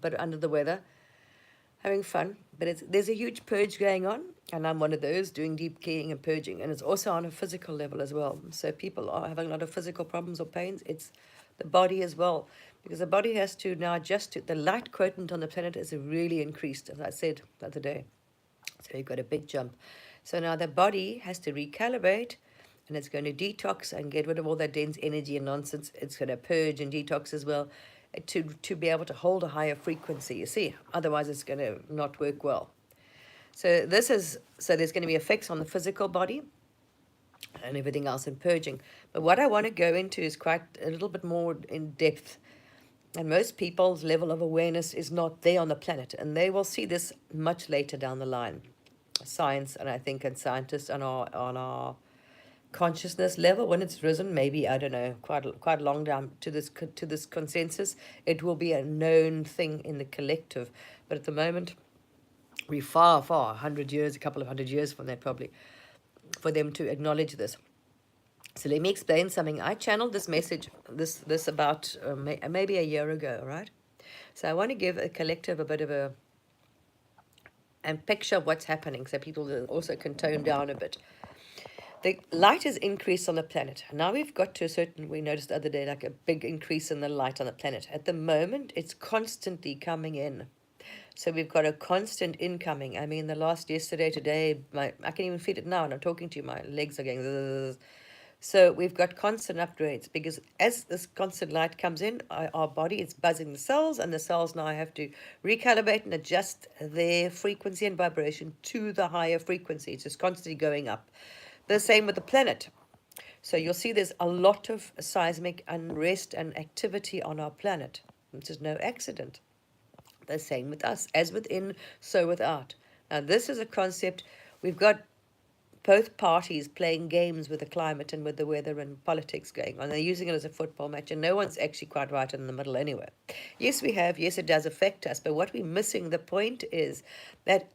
but under the weather, having fun. But there's a huge purge going on, and I'm one of those doing deep cleaning and purging, and it's also on a physical level as well. So people are having a lot of physical problems or pains. It's the body as well, because the body has to now adjust to the light quotient on the planet is really increased, as I said the other day. So you've got a big jump. So now the body has to recalibrate, and it's going to detox and get rid of all that dense energy and nonsense. It's going to purge and detox as well to be able to hold a higher frequency, you see. Otherwise, it's going to not work well. So there's going to be effects on the physical body and everything else in purging. But what I want to go into is quite a little bit more in depth. And most people's level of awareness is not there on the planet, and they will see this much later down the line. Science, and I think, and scientists on our consciousness level, when it's risen, maybe, I don't know, quite long down to this consensus, it will be a known thing in the collective. But at the moment, we're far 100 years, a couple of 100 years from that probably, for them to acknowledge this. So let me explain something. I channeled this message, this about maybe a year ago, right? So I want to give a collective a bit of a and picture what's happening, so people also can tone down a bit. The light has increased on the planet. Now we've got to a certain, we noticed the other day, like a big increase in the light on the planet. At the moment, it's constantly coming in. So we've got a constant incoming. I mean, yesterday, today, I can even feel it now, and I'm talking to you, my legs are going zzz. So we've got constant upgrades, because as this constant light comes in, our body is buzzing the cells, and the cells now have to recalibrate and adjust their frequency and vibration to the higher frequency. It's just constantly going up. The same with the planet. So you'll see there's a lot of seismic unrest and activity on our planet. This is no accident. The same with us. As within, so without. Now this is a concept. We've got both parties playing games with the climate and with the weather and politics going on. They're using it as a football match, and no one's actually quite right in the middle anyway. Yes, we have. Yes, it does affect us. But what we're missing, the point is that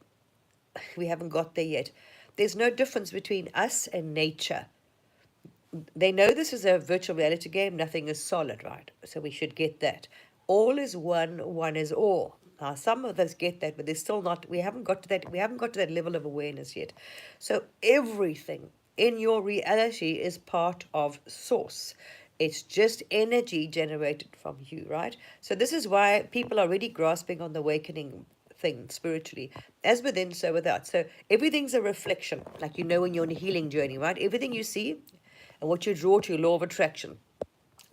we haven't got there yet. There's no difference between us and nature. They know this is a virtual reality game. Nothing is solid, right? So we should get that. All is one, one is all. Now, some of us get that, but they're still not. We haven't got to that level of awareness yet. So everything in your reality is part of source. It's just energy generated from you, right? So this is why people are really grasping on the awakening thing spiritually, as within, so without. So everything's a reflection, like when you're on a healing journey, right? Everything you see and what you draw to, law of attraction.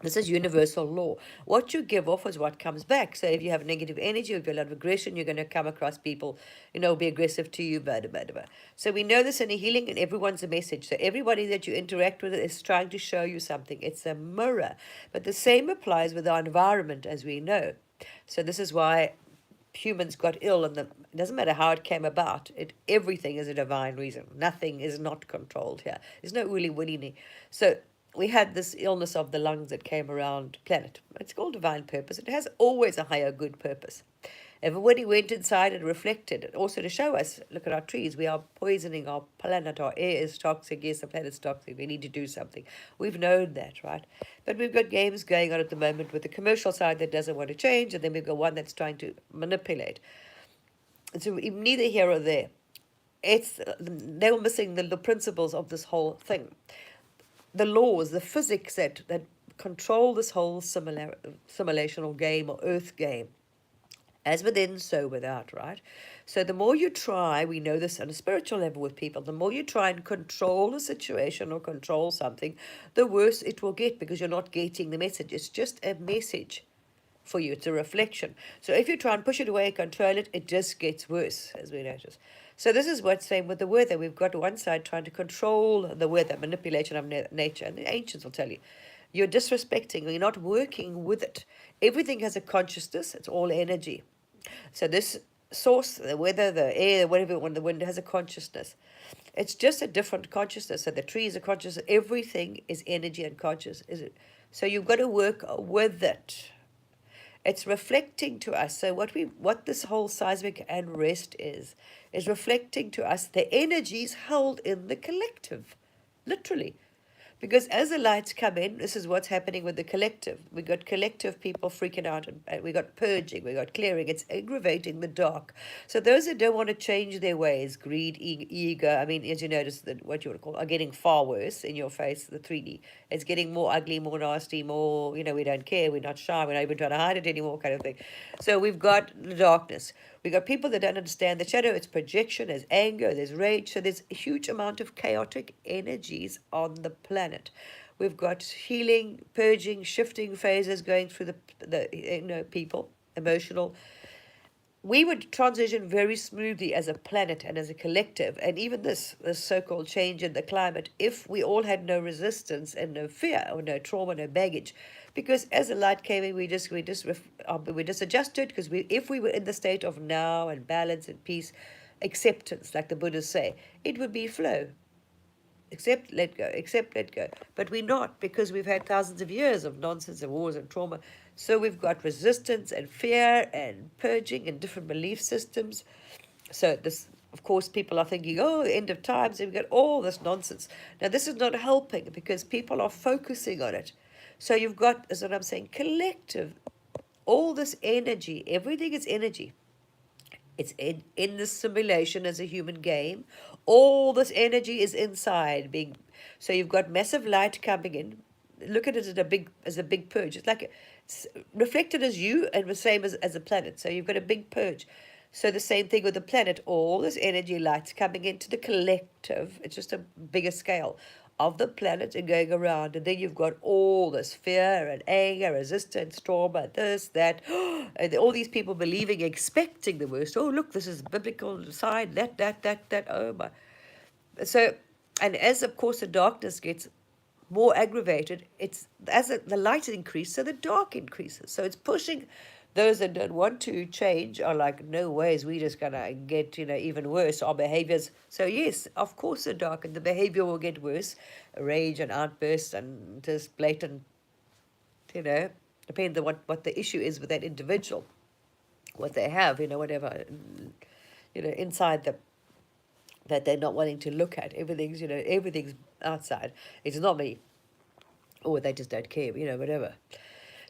This is universal law. What you give off is what comes back. So if you have negative energy, if you have a lot of aggression, you're going to come across people, be aggressive to you, blah, blah, blah. So we know this in a healing, and everyone's a message. So everybody that you interact with is trying to show you something. It's a mirror. But the same applies with our environment, as we know. So this is why humans got ill, and it doesn't matter how it came about. Everything is a divine reason. Nothing is not controlled here. There's no willy-willy. So we had this illness of the lungs that came around planet. It's called divine purpose. It has always a higher good purpose. Everybody went inside and reflected. Also to show us, look at our trees. We are poisoning our planet. Our air is toxic. Yes, the planet's toxic. We need to do something. We've known that, right? But we've got games going on at the moment with the commercial side that doesn't want to change, and then we've got one that's trying to manipulate. So neither here or there. They were missing the principles of this whole thing. The laws, the physics that control this whole simulational game or earth game. As within, so without, right? So the more you try, we know this on a spiritual level with people, the more you try and control a situation or control something, the worse it will get, because you're not getting the message. It's just a message for you. It's a reflection. So if you try and push it away, control it, it just gets worse, as we notice. So this is what's same with the weather. We've got one side trying to control the weather, manipulation of nature, and the ancients will tell you, you're disrespecting, you're not working with it. Everything has a consciousness. It's all energy. So this source, the weather, the air, whatever, when the wind has a consciousness. It's just a different consciousness. So the trees are conscious. Everything is energy and conscious. Is it? So you've got to work with it. It's reflecting to us. So what this whole seismic unrest is reflecting to us the energies held in the collective, literally. Because as the lights come in, this is what's happening with the collective. We got collective people freaking out, and we got purging, we got clearing. It's aggravating the dark. So those that don't want to change their ways, greed, ego, I mean, as you notice, that what you would call are getting far worse in your face, the 3D. It's getting more ugly, more nasty, more, we don't care, we're not shy, we're not even trying to hide it anymore, kind of thing. So we've got the darkness. We've got people that don't understand the shadow, it's projection, there's anger, there's rage. So there's a huge amount of chaotic energies on the planet. We've got healing, purging, shifting phases going through the people, emotional. We would transition very smoothly as a planet and as a collective, and even this so-called change in the climate, if we all had no resistance and no fear or no trauma, no baggage. Because as the light came in, we just adjusted, because if we were in the state of now and balance and peace, acceptance, like the Buddhists say, it would be flow. Accept, let go, accept, let go. But we're not, because we've had thousands of years of nonsense and wars and trauma. So we've got resistance and fear and purging and different belief systems. So this, of course, people are thinking, oh, end of times, and we've got all this nonsense. Now, this is not helping, because people are focusing on it. So you've got, is what I'm saying, collective, all this energy, everything is energy. It's in this simulation as a human game. All this energy is inside being. So you've got massive light coming in. Look at it as a big purge. It's like it's reflected as you and the same as a planet. So you've got a big purge. So the same thing with the planet. All this energy lights coming into the collective. It's just a bigger scale of the planet and going around. And then you've got all this fear and anger, resistance, trauma, this, that. And all these people believing, expecting the worst. Oh, look, this is biblical sign, that. Oh, my. So, and as, of course, the darkness gets more aggravated, it's as the light increases, so the dark increases. So it's pushing those that don't want to change are like, no ways, we're just gonna get even worse, our behaviors. So yes, of course the dark and the behavior will get worse, rage and outbursts and just blatant, depending on what the issue is with that individual, what they have, whatever, inside the that they're not wanting to look at. Everything's outside. It's not me. Or they just don't care, whatever.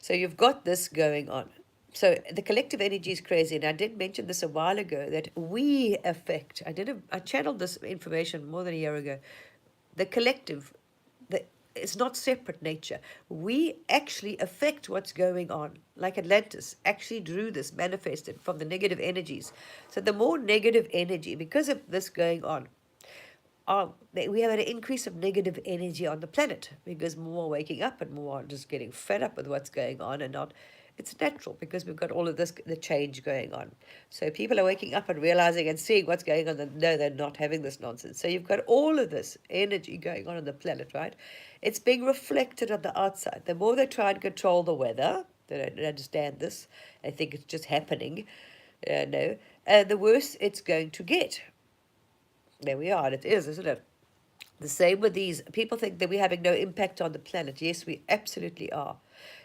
So you've got this going on. So the collective energy is crazy. And I did mention this a while ago, that we affect, I channeled this information more than a year ago. The collective, it's not separate nature. We actually affect what's going on. Like Atlantis actually drew this, manifested from the negative energies. So the more negative energy, because of this going on, we have an increase of negative energy on the planet, because more waking up and more are just getting fed up with what's going on, and not. It's natural, because we've got all of this, the change going on. So people are waking up and realizing and seeing what's going on, and no, they're not having this nonsense. So you've got all of this energy going on the planet, right? It's being reflected on the outside. The more they try and control the weather, they don't understand this. They think it's just happening. No. And the worse it's going to get. There we are. It is, isn't it? The same with these. People think that we're having no impact on the planet. Yes, we absolutely are.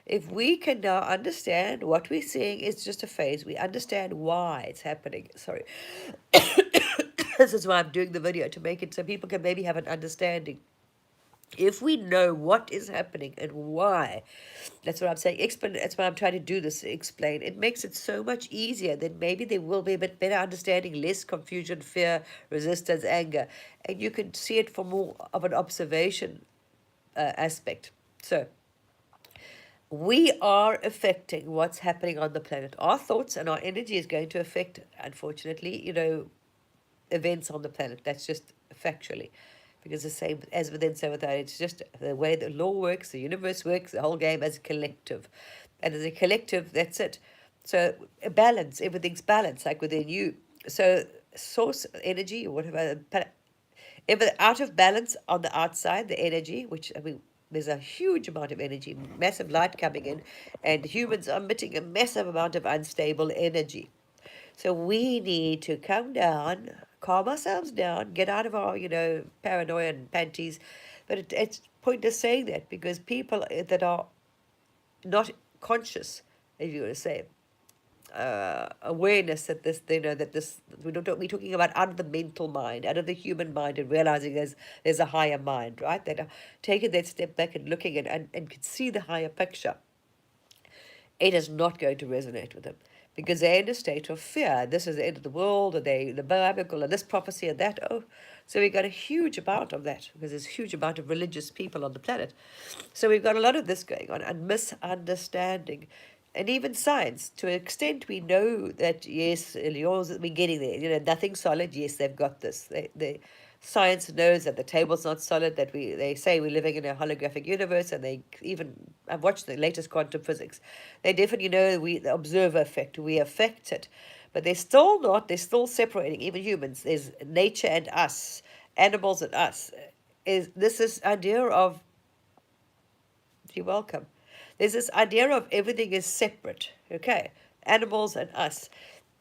If we can now understand what we're seeing is just a phase, we understand why it's happening. Sorry. This is why I'm doing the video, to make it so people can maybe have an understanding. If we know what is happening and why, that's what I'm saying. That's why I'm trying to do this, explain. It makes it so much easier. Then maybe there will be a bit better understanding, less confusion, fear, resistance, anger. And you can see it from more of an observation aspect. So we are affecting what's happening on the planet. Our thoughts and our energy is going to affect, unfortunately, events on the planet. That's just factually. Because the same as within, so without. It's just the way the law works, the universe works, the whole game as a collective. And as a collective, that's it. So a balance, everything's balanced, like within you. So source energy, or whatever, if out of balance on the outside, the energy, which, there's a huge amount of energy, massive light coming in, and humans are emitting a massive amount of unstable energy. So we need to come down, calm ourselves down, get out of our, paranoia and panties. But it's pointless saying that, because people that are not conscious, if you want to say, awareness that this, that this, we're talking about out of the mental mind, out of the human mind, and realizing there's a higher mind, right? That are taking that step back and looking and can see the higher picture. It is not going to resonate with them because they're in a state of fear. This is the end of the world, or the Bible, or this prophecy, or that. Oh, so we've got a huge amount of that because there's a huge amount of religious people on the planet. So we've got a lot of this going on and misunderstanding. And even science, to an extent, we know that, yes, we're getting there. Nothing's solid. Yes, they've got this. Science knows that the table's not solid, that they say we're living in a holographic universe, and I've watched the latest quantum physics. They definitely know the observer effect, we affect it. But they're still separating, even humans. There's nature and us, animals and us. This is idea of, you're welcome. There's this idea of everything is separate, okay? Animals and us.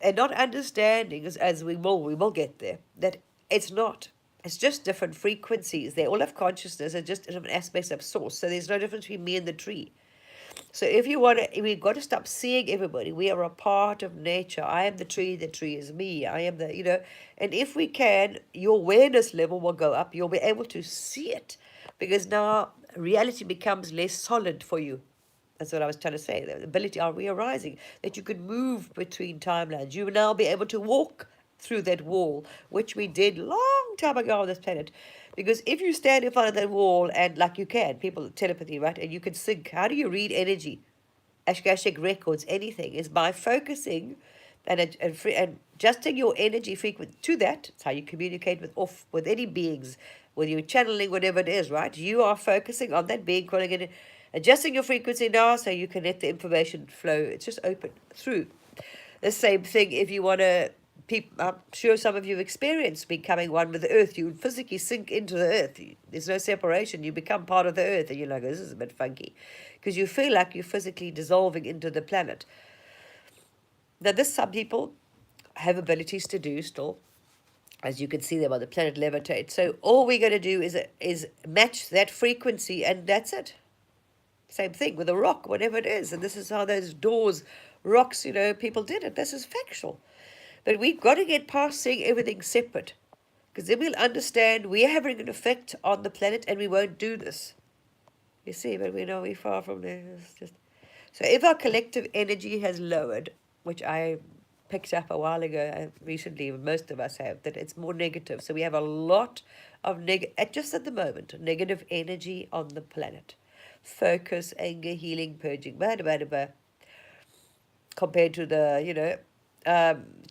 And not understanding, as we will get there, that it's not. It's just different frequencies. They all have consciousness and just different aspects of source. So there's no difference between me and the tree. So if you want to, we've got to stop seeing everybody. We are a part of nature. I am the tree is me. I am and if we can, your awareness level will go up. You'll be able to see it because now reality becomes less solid for you. That's what I was trying to say. The ability are rearising, that you can move between timelines. You will now be able to walk through that wall, which we did long time ago on this planet. Because if you stand in front of that wall and like you can, people telepathy, right? And you can sync. How do you read energy? Akashic records, anything is by focusing and adjusting your energy frequency to that. It's how you communicate with any beings, whether you're channeling, whatever it is, right? You are focusing on that being, calling it, adjusting your frequency now so you can let the information flow. It's just open through. The same thing if you want to, I'm sure some of you have experienced becoming one with the earth. You physically sink into the earth. There's no separation. You become part of the earth, and you're like, this is a bit funky, because you feel like you're physically dissolving into the planet. Now, some people have abilities to do still, as you can see them on the planet levitate. So all we're going to do is match that frequency, and that's it. Same thing with a rock, whatever it is. And this is how those doors, rocks, people did it. This is factual. But we've got to get past seeing everything separate, because then we'll understand we are having an effect on the planet and we won't do this. You see, but we know we're far from there. So if our collective energy has lowered, which I picked up a while ago, recently, most of us have, that it's more negative. So we have a lot of just at the moment, negative energy on the planet. Focus, anger, healing, purging, compared to the,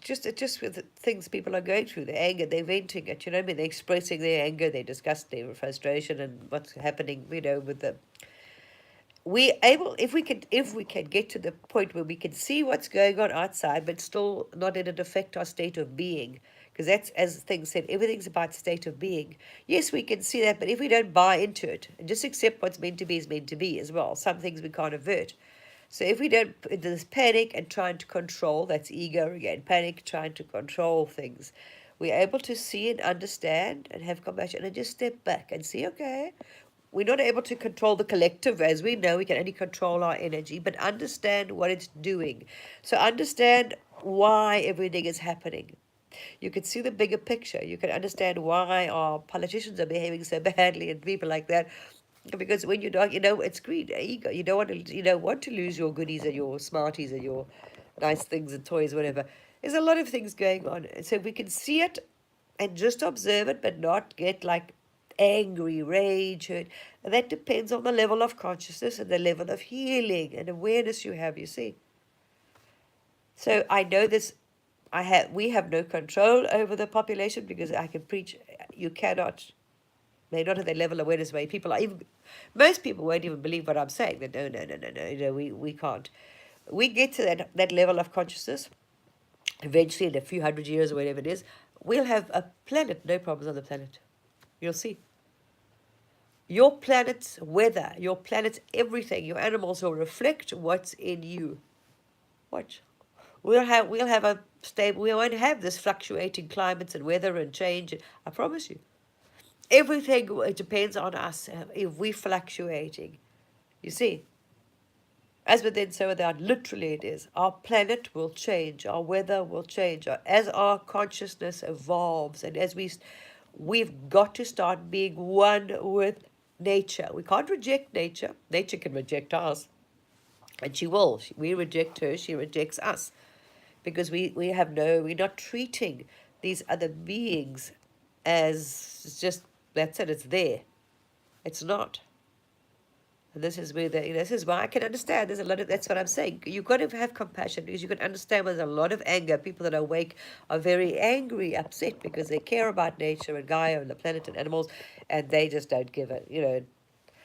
just with the things people are going through, the anger, they're venting it, they're expressing their anger, their disgust, their frustration, and what's happening, with them. If we can get to the point where we can see what's going on outside, but still not let it affect our state of being, because that's, as things said, everything's about state of being. Yes, we can see that, but if we don't buy into it and just accept what's meant to be is meant to be as well, some things we can't avert. So if we don't, this panic and trying to control, that's ego again, panic, trying to control things, we're able to see and understand and have compassion and just step back and see, okay, we're not able to control the collective, as we know, we can only control our energy, but understand what it's doing. So understand why everything is happening. You can see the bigger picture. You can understand why our politicians are behaving so badly and people like that. Because when you're dark, it's greed, ego. You don't want to lose your goodies and your smarties and your nice things and toys, whatever. There's a lot of things going on. So we can see it and just observe it, but not get like angry, rage, hurt. And that depends on the level of consciousness and the level of healing and awareness you have, you see. So I know this. We have no control over the population, because I can preach. You cannot. They're not at that level of awareness where most people won't even believe what I'm saying. That no, we can't. We get to that level of consciousness. Eventually, in a few hundred years or whatever it is, we'll have a planet, no problems on the planet. You'll see. Your planet's weather, your planet's everything, your animals will reflect what's in you. Watch. We'll have a stable. We won't have this fluctuating climates and weather and change. I promise you. Everything, it depends on us if we're fluctuating. You see. As within, so without. Literally, it is. Our planet will change. Our weather will change. As our consciousness evolves, and as we've got to start being one with nature. We can't reject nature. Nature can reject us, and she will. We reject her. She rejects us, because we're not treating these other beings as just that's it. It's there. It's not. And this is where this is why I can understand. There's a lot of, that's what I'm saying. You've got to have compassion, because you can understand when there's a lot of anger. People that are awake are very angry, upset, because they care about nature and Gaia and the planet and animals, and they just don't give it.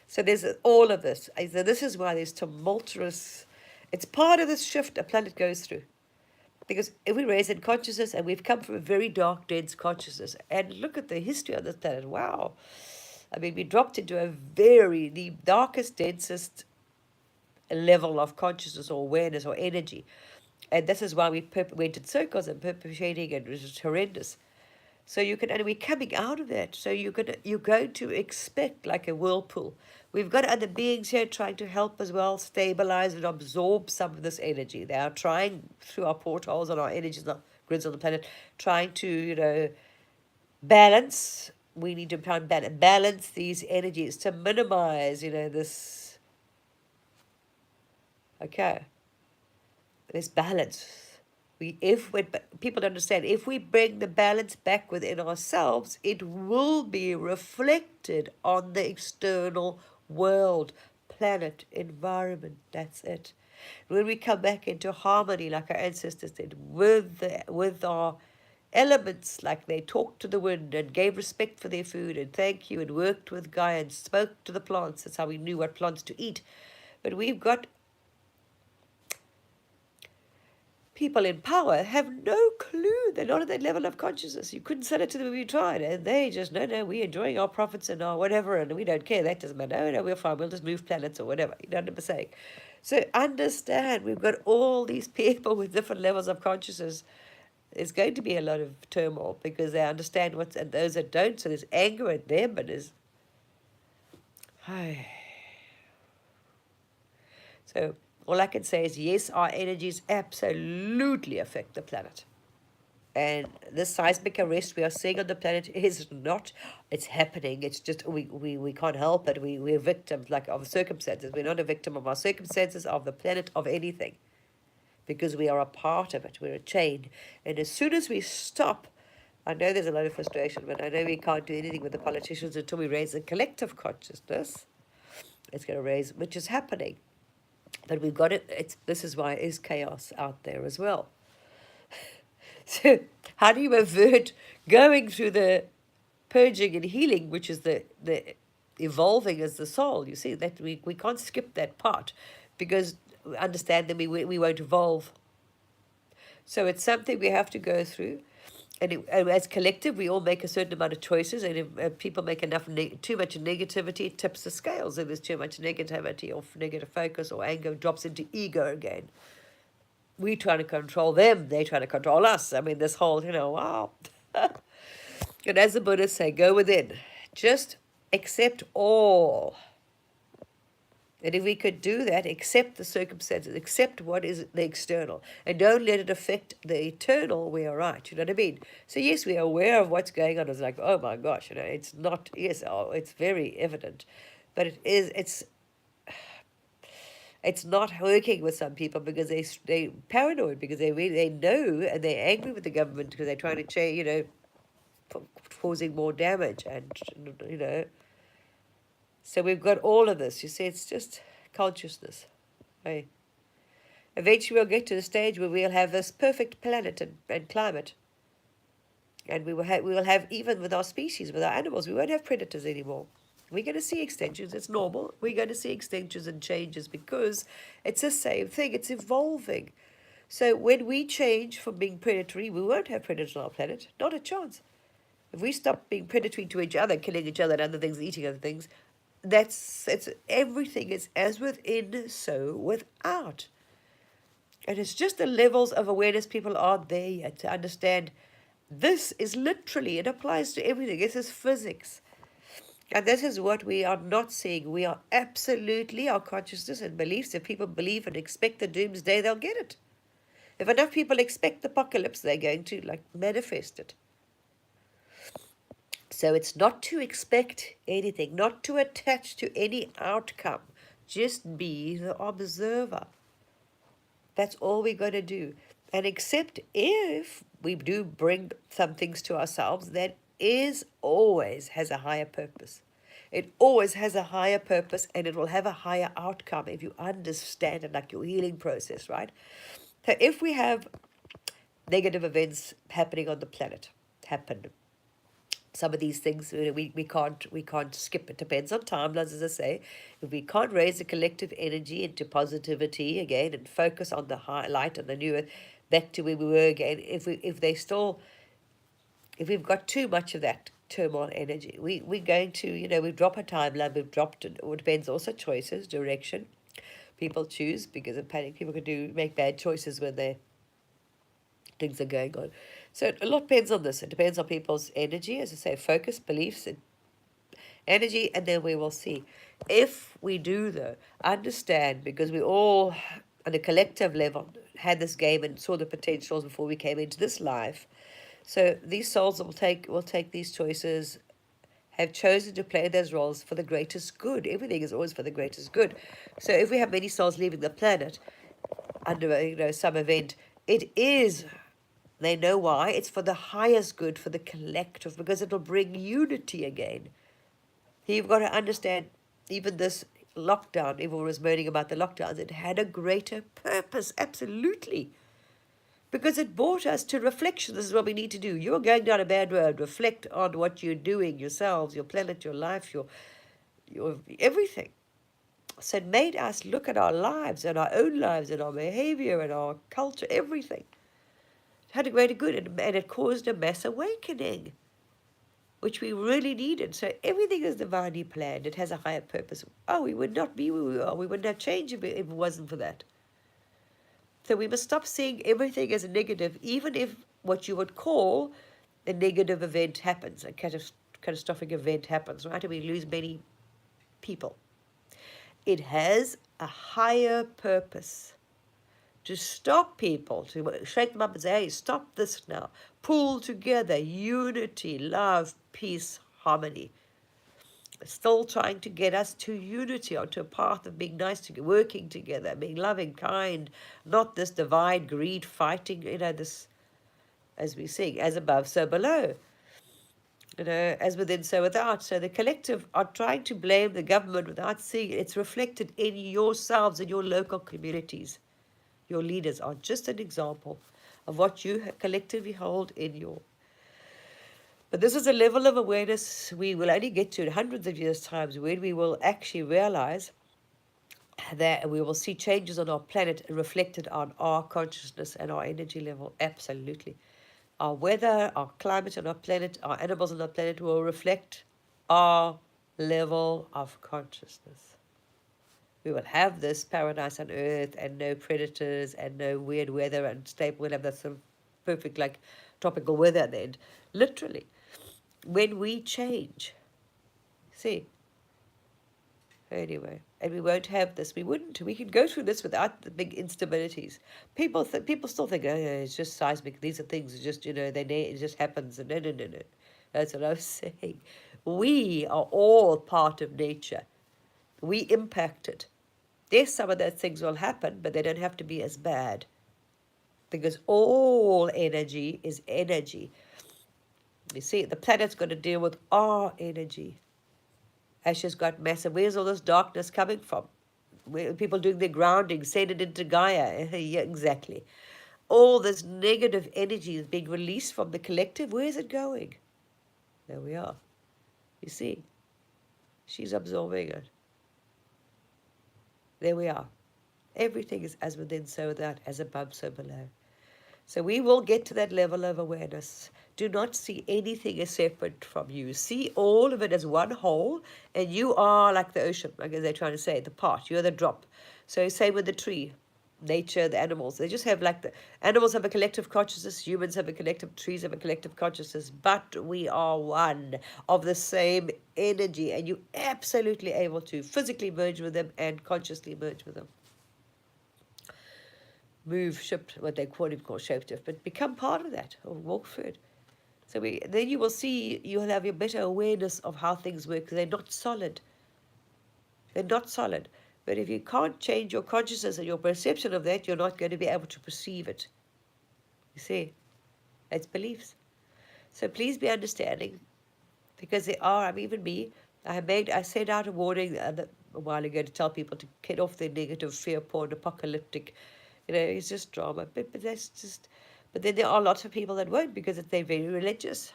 So there's all of this. So this is why there's tumultuous. It's part of this shift a planet goes through. Because if we raise in consciousness, and we've come from a very dark, dense consciousness, and look at the history of this planet, wow. I mean, we dropped into the darkest, densest level of consciousness or awareness or energy. And this is why we went in circles and perpetuating, and it was horrendous. So and we're coming out of that. So you're going to expect like a whirlpool. We've got other beings here trying to help as well, stabilize and absorb some of this energy. They are trying through our portholes on our energies, the grids on the planet, trying to, balance. We need to try and balance these energies to minimize, this. Okay, this balance. When people understand, if we bring the balance back within ourselves, it will be reflected on the external world, planet, environment. That's it. When we come back into harmony, like our ancestors did, with our elements, like they talked to the wind and gave respect for their food and thank you and worked with Gaia and spoke to the plants. That's how we knew what plants to eat. But we've got people in power have no clue. They're not at that level of consciousness. You couldn't sell it to them if you tried. And they just, no, we're enjoying our profits and our whatever, and we don't care. That doesn't matter. No, we're fine. We'll just move planets or whatever. You know what I'm saying? So understand, we've got all these people with different levels of consciousness. There's going to be a lot of turmoil because they understand and those that don't. So there's anger at them, but there's... So all I can say is, yes, our energies absolutely affect the planet. And this seismic arrest we are seeing on the planet is not, it's happening. It's just, we can't help it. We're victims of circumstances. We're not a victim of our circumstances, of the planet, of anything. Because we are a part of it. We're a chain. And as soon as we stop, I know there's a lot of frustration, but I know we can't do anything with the politicians until we raise a collective consciousness. It's going to raise, which is happening. But we've got it. This is why is chaos out there as well. So how do you avert going through the purging and healing, which is the evolving as the soul? You see that we can't skip that part, because understand that we won't evolve. So it's something we have to go through. And as collective, we all make a certain amount of choices, and if people make too much negativity, it tips the scales. If there's too much negativity or negative focus or anger, drops into ego again. We trying to control them, they trying to control us. I mean, this whole, wow. And as the Buddhists say, go within. Just accept all. And if we could do that, accept the circumstances, accept what is the external, and don't let it affect the eternal, we are right. You know what I mean? So yes, we are aware of what's going on. It's like, oh my gosh, it's not, yes, it's very evident. But it's not working with some people because they're paranoid, because they know, and they're angry with the government because they're trying to change, causing more damage, and, So we've got all of this. You see, it's just consciousness. Hey. Eventually we'll get to the stage where we'll have this perfect planet and climate. And we will have, even with our species, with our animals, we won't have predators anymore. We're going to see extinctions. It's normal. We're going to see extinctions and changes because it's the same thing. It's evolving. So when we change from being predatory, we won't have predators on our planet. Not a chance. If we stop being predatory to each other, killing each other and other things, eating other things, it's everything is as within, so without. And it's just the levels of awareness people aren't there yet to understand. This is literally, it applies to everything. This is physics. And this is what we are not seeing. We are absolutely, our consciousness and beliefs, if people believe and expect the doomsday, they'll get it. If enough people expect the apocalypse, they're going to manifest it. So it's not to expect anything, not to attach to any outcome. Just be the observer. That's all we're going to do. And except if we do bring some things to ourselves, that is always has a higher purpose. It always has a higher purpose, and it will have a higher outcome if you understand it, like your healing process, right? So if we have negative events happening on the planet, happen, some of these things we can't skip. It depends on timelines, as I say. If we can't raise the collective energy into positivity again and focus on the high light and the new earth, back to where we were again, if we've got too much of that turmoil energy, we're going to, we drop a timeline, we've dropped it. It depends also choices, direction people choose, because of panic. People can make bad choices when things are going on. So a lot depends on this. It depends on people's energy, as I say, focus, beliefs, and energy, and then we will see. If we do, though, understand, because we all, on a collective level, had this game and saw the potentials before we came into this life. So these souls will take these choices, have chosen to play those roles for the greatest good. Everything is always for the greatest good. So if we have many souls leaving the planet under some event, it is, they know why, it's for the highest good, for the collective, because it'll bring unity again. You've got to understand, even this lockdown, everyone was moaning about the lockdowns, it had a greater purpose, absolutely. Because it brought us to reflection. This is what we need to do. You're going down a bad road. Reflect on what you're doing, yourselves, your planet, your life, your everything. So it made us look at our lives and our own lives and our behavior and our culture, everything. It had a greater good, and it caused a mass awakening, which we really needed. So everything is divinely planned. It has a higher purpose. Oh, we would not be where we are. We would not change if it wasn't for that. So we must stop seeing everything as a negative, even if what you would call a negative event happens, a catastrophic event happens, right? And we lose many people. It has a higher purpose. To stop people, to shake them up and say, hey, stop this now. Pull together, unity, love, peace, harmony. Still trying to get us to unity, onto a path of being nice together, working together, being loving, kind, not this divide, greed, fighting, this, as we sing, as above, so below. As within, so without. So the collective are trying to blame the government without seeing it. It's reflected in yourselves, in your local communities. Your leaders are just an example of what you collectively hold in your. But this is a level of awareness we will only get to in hundreds of years' times, when we will actually realize that we will see changes on our planet reflected on our consciousness and our energy level. Absolutely. Our weather, our climate on our planet, our animals on our planet will reflect our level of consciousness. We will have this paradise on earth, and no predators and no weird weather and stable. We'll have that sort of perfect, tropical weather then, literally. When we change, see. Anyway, and we won't have this. We wouldn't. We could go through this without the big instabilities. People still think, oh, yeah, it's just seismic. These are things. Just it just happens. And no. That's what I was saying. We are all part of nature. We impact it. Yes, some of those things will happen, but they don't have to be as bad, because all energy is energy. You see, the planet's got to deal with our energy. Asha's got massive. Where's all this darkness coming from? Where people doing their grounding, send it into Gaia. Yeah, exactly. All this negative energy is being released from the collective. Where is it going? There we are. You see, she's absorbing it. There we are. Everything is as within, so without, as above, so below. So we will get to that level of awareness. Do not see anything as separate from you. See all of it as one whole, and you are like the ocean, like they're trying to say, the part. You're the drop. So same with the tree. nature, the animals. They just have like the animals have a collective consciousness, humans have a collective, trees have a collective consciousness, but we are one of the same energy, and you're absolutely able to physically merge with them and consciously merge with them. Move, shift, what they call shapeshift, but become part of that or walk through it. So then you will see, you'll have a better awareness of how things work, because they're not solid. They're not solid. But if you can't change your consciousness and your perception of that, you're not going to be able to perceive it. You see, it's beliefs. So please be understanding, because there are, I mean, even me, I sent out a warning a while ago to tell people to get off their negative, fear porn, apocalyptic, it's just drama. But that's just, but then there are lots of people that won't, because they're very religious.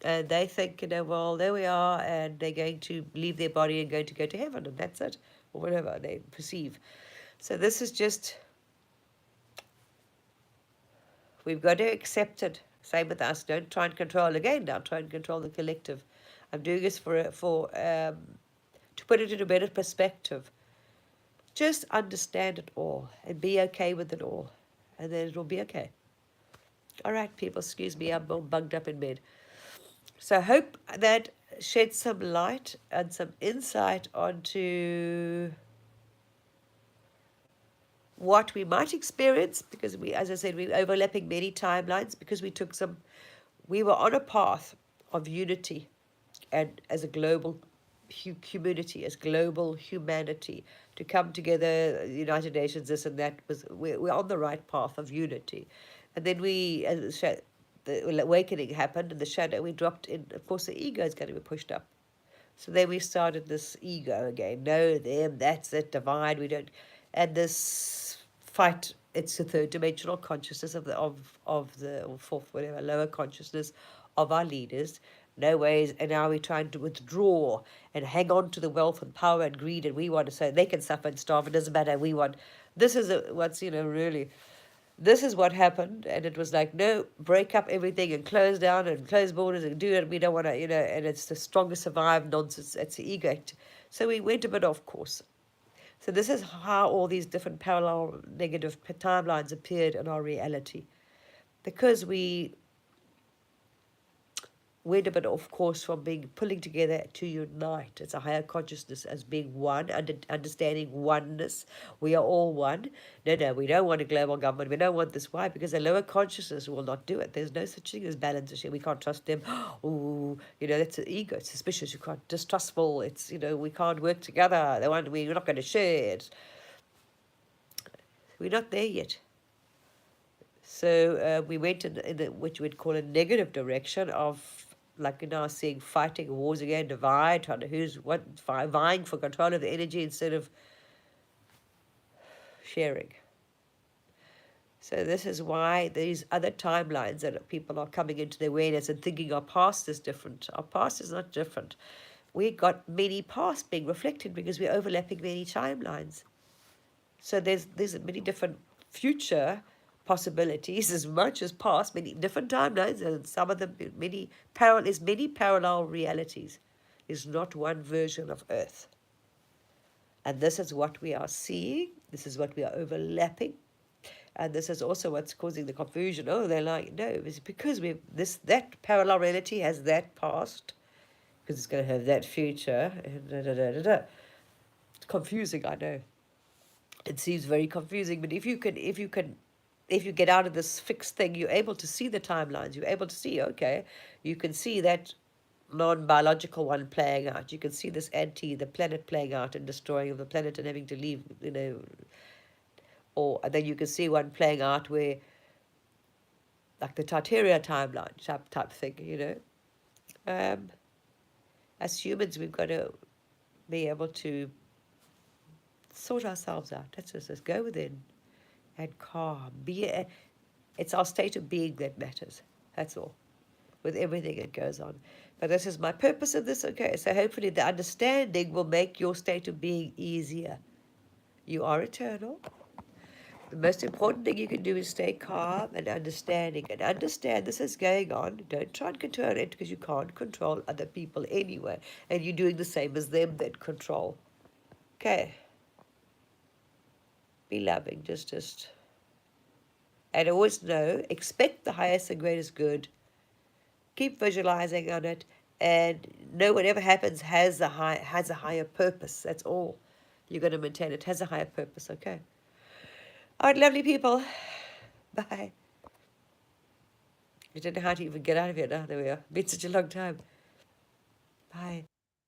And they think, well, there we are, and they're going to leave their body and going to go to heaven, and that's it, or whatever they perceive. So this is just, we've got to accept it. Same with us. Don't try and control again now. Try and control the collective. I'm doing this to put it in a better perspective. Just understand it all and be okay with it all, and then it'll be okay. All right, people, excuse me, I'm all bugged up in bed. So I hope that sheds some light and some insight onto what we might experience, because we, as I said, we're overlapping many timelines, because we were on a path of unity, and as a global community, as global humanity, to come together, the United Nations, this and that, we're on the right path of unity. And then the awakening happened, and the shadow, we dropped in. Of course, the ego is going to be pushed up. So then we started this ego again. No, them, that's it, divide. We don't, and this fight. It's the third dimensional consciousness of the or fourth, whatever, lower consciousness of our leaders. No ways, and now we're trying to withdraw and hang on to the wealth and power and greed, and we want to say they can suffer and starve. It doesn't matter. We want. This is what's really. This is what happened, and it was like, no, break up everything and close down and close borders and do it. We don't want to, and it's the strongest survive nonsense. It's the ego. So we went a bit off course. So this is how all these different parallel negative timelines appeared in our reality, because we went a bit off course from pulling together to unite. It's a higher consciousness as being one, understanding oneness. We are all one. No, we don't want a global government. We don't want this. Why? Because the lower consciousness will not do it. There's no such thing as balance. We can't trust them. Oh, that's the ego. It's suspicious. You can't, distrustful. It's, we can't work together. We're not going to share it. We're not there yet. So we went in which we'd call a negative direction of, like seeing fighting wars again, divide, trying to vying for control of the energy instead of sharing. So this is why these other timelines that people are coming into their awareness and thinking our past is different. Our past is not different. We got many pasts being reflected because we're overlapping many timelines. So there's many different future possibilities as much as past, many different timelines, and some of them many parallel realities. There's not one version of Earth. And this is what we are seeing. This is what we are overlapping. And this is also what's causing the confusion. Oh, they're like, no, it's because that parallel reality has that past, because it's going to have that future. It's confusing, I know. It seems very confusing, but if you get out of this fixed thing, you're able to see the timelines. You're able to see, okay, you can see that non-biological one playing out. You can see this the planet playing out and destroying of the planet and having to leave, or then you can see one playing out where, like the Tartaria timeline type thing, as humans, we've got to be able to sort ourselves out. That's just go within and calm. It's our state of being that matters. That's all. With everything that goes on. But this is my purpose of this. Okay, so hopefully the understanding will make your state of being easier. You are eternal. The most important thing you can do is stay calm and understanding. And understand this is going on. Don't try and control it, because you can't control other people anyway. And you're doing the same as them that control. Okay. Be loving. Just. And always know, expect the highest and greatest good. Keep visualizing on it, and know whatever happens has a higher purpose. That's all you're going to maintain. It has a higher purpose. Okay. All right, lovely people. Bye. I don't know how to even get out of here now. There we are. Been such a long time. Bye.